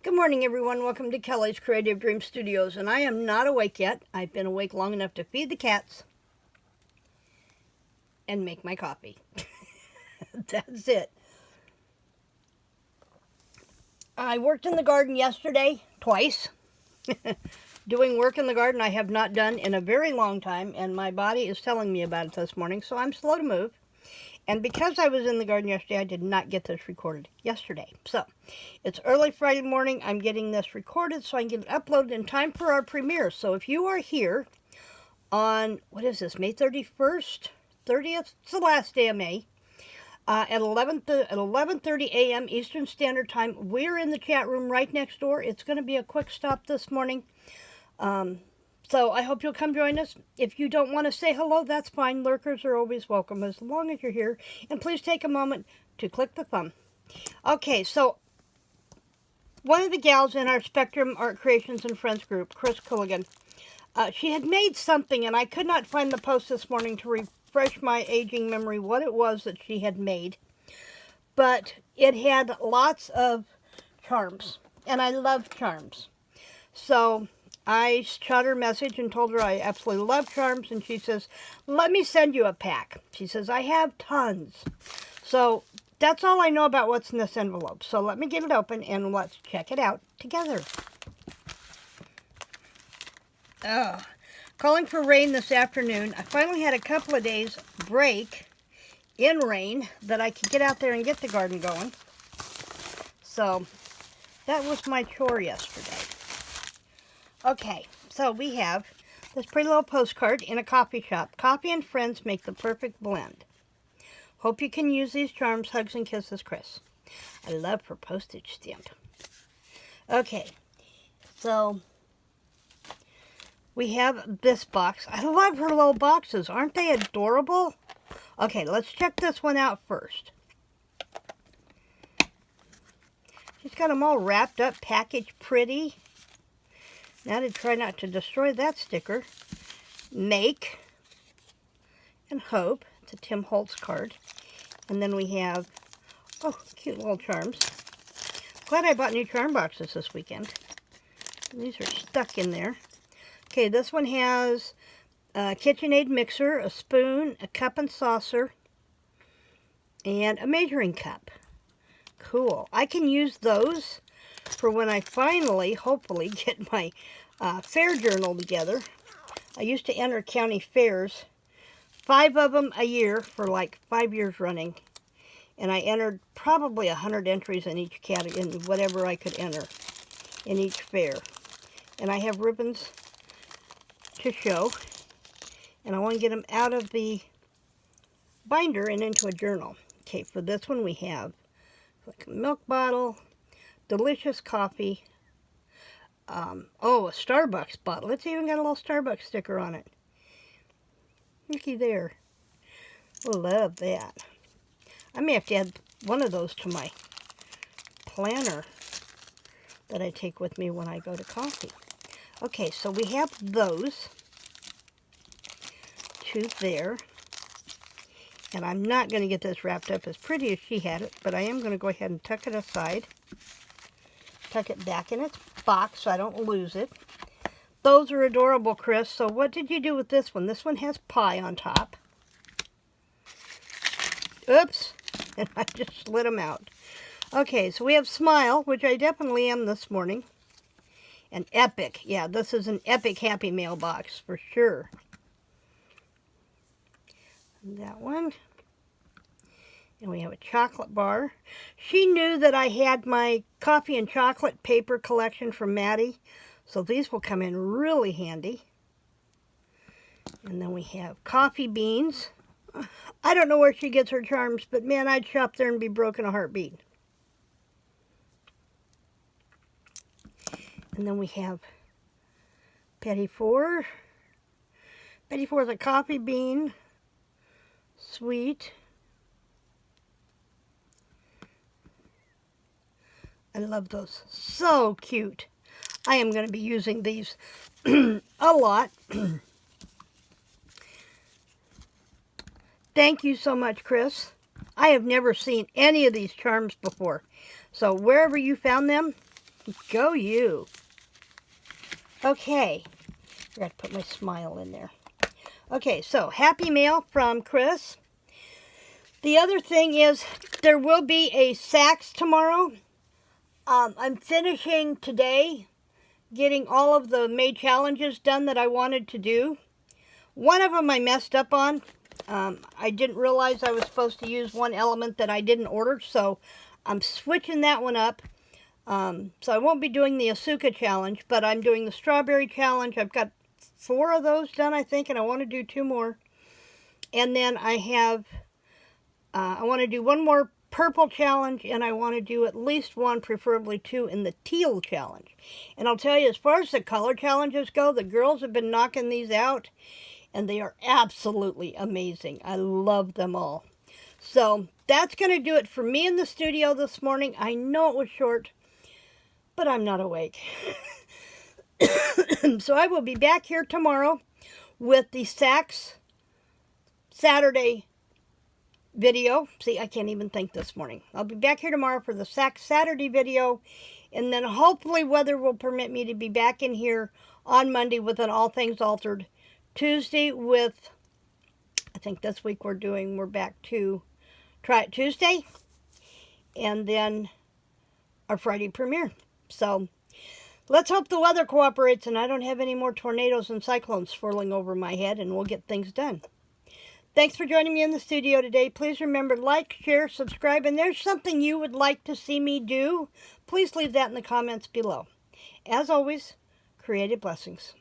Good morning, everyone. Welcome to Kelly's Creative Dream Studios. And I am not awake yet. I've been awake long enough to feed the cats and make my coffee. That's it. I worked in the garden yesterday, twice. Doing work in the garden I have not done in a very long time, and my body is telling me about it this morning, so I'm slow to move. And because I was in the garden yesterday, I did not get this recorded yesterday. So, it's early Friday morning. I'm getting this recorded so I can get it uploaded in time for our premiere. So if you are here on, what is this, May 31st? 30th? It's the last day of May. At 11:30 a.m. Eastern Standard Time. We're in the chat room right next door. It's going to be a quick stop this morning. So I hope you'll come join us. If you don't want to say hello, that's fine. Lurkers are always welcome as long as you're here. And please take a moment to click the thumb. Okay, so one of the gals in our Spectrum Art Creations and Friends group, Chris Culligan, she had made something, and I could not find the post this morning to refresh my aging memory what it was that she had made. But it had lots of charms, and I love charms. So I shot her a message and told her I absolutely love charms, and she says, let me send you a pack. She says, I have tons. So that's all I know about what's in this envelope. So let me get it open and let's check it out together. Calling for rain this afternoon. I finally had a couple of days break in rain that I could get out there and get the garden going. So that was my chore yesterday. Okay, so we have this pretty little postcard in a coffee shop. Coffee and friends make the perfect blend. Hope you can use these charms. Hugs and kisses, Chris. I love her postage stamp. Okay, so we have this box. I love her little boxes. Aren't they adorable? Okay, let's check this one out first. She's got them all wrapped up, packaged pretty. Now to try not to destroy that sticker. Make and Hope. It's a Tim Holtz card. And then we have, oh, cute little charms. Glad I bought new charm boxes this weekend. These are stuck in there. Okay, this one has a KitchenAid mixer, a spoon, a cup and saucer, and a measuring cup. Cool. I can use those for when I finally, hopefully, get my fair journal together. I used to enter county fairs, 5 of them a year for like 5 years running. And I entered probably 100 entries in each category, in whatever I could enter in each fair. And I have ribbons to show. And I want to get them out of the binder and into a journal. Okay, for this one we have like a milk bottle, delicious coffee. Oh, a Starbucks bottle. It's even got a little Starbucks sticker on it. Looky there. Love that. I may have to add one of those to my planner that I take with me when I go to coffee. Okay, so we have those two there. And I'm not going to get this wrapped up as pretty as she had it, but I am going to go ahead and tuck it aside. Tuck it back in its box so I don't lose it. Those are adorable, Chris. So what did you do with this one? This one has pie on top. Oops. And I just slid them out. Okay, so we have Smile, which I definitely am this morning. And Epic. Yeah, this is an Epic Happy Mail box for sure. That one. And we have a chocolate bar. She knew that I had my coffee and chocolate paper collection from Maddie. So these will come in really handy. And then we have coffee beans. I don't know where she gets her charms, but man, I'd shop there and be broke in a heartbeat. And then we have Petit Four. Petit Four is a coffee bean. Sweet. I love those. So cute. I am going to be using these a lot. Thank you so much, Chris. I have never seen any of these charms before. So wherever you found them, Go you. Okay. Forgot to put my smile in there. Okay, so happy mail from Chris. The other thing is there will be a Saks tomorrow. I'm finishing today getting all of the May challenges done that I wanted to do. One of them I messed up on. I didn't realize I was supposed to use one element that I didn't order, so I'm switching that one up. So I won't be doing the Asuka challenge, but I'm doing the strawberry challenge. I've got 4 of those done, I think, and I want to do 2 more. And then I have, I want to do 1 more purple challenge, and I want to do at least 1, preferably 2, in the teal challenge. And I'll tell you, as far as the color challenges go, the girls have been knocking these out, and they are absolutely amazing. I love them all. So that's going to do it for me in the studio this morning. I know it was short, but I'm not awake. So I will be back here tomorrow with the Saks Saturday video. See, I can't even think this morning. I'll be back here tomorrow for the Saks Saturday video, and then hopefully weather will permit me to be back in here on Monday with an All Things Altered. Tuesday with, I think this week we're back to Try It Tuesday, and then our Friday premiere. So let's hope the weather cooperates and I don't have any more tornadoes and cyclones swirling over my head, and we'll get things done. Thanks for joining me in the studio today. Please remember to like, share, subscribe, and there's something you would like to see me do, please leave that in the comments below. As always, creative blessings.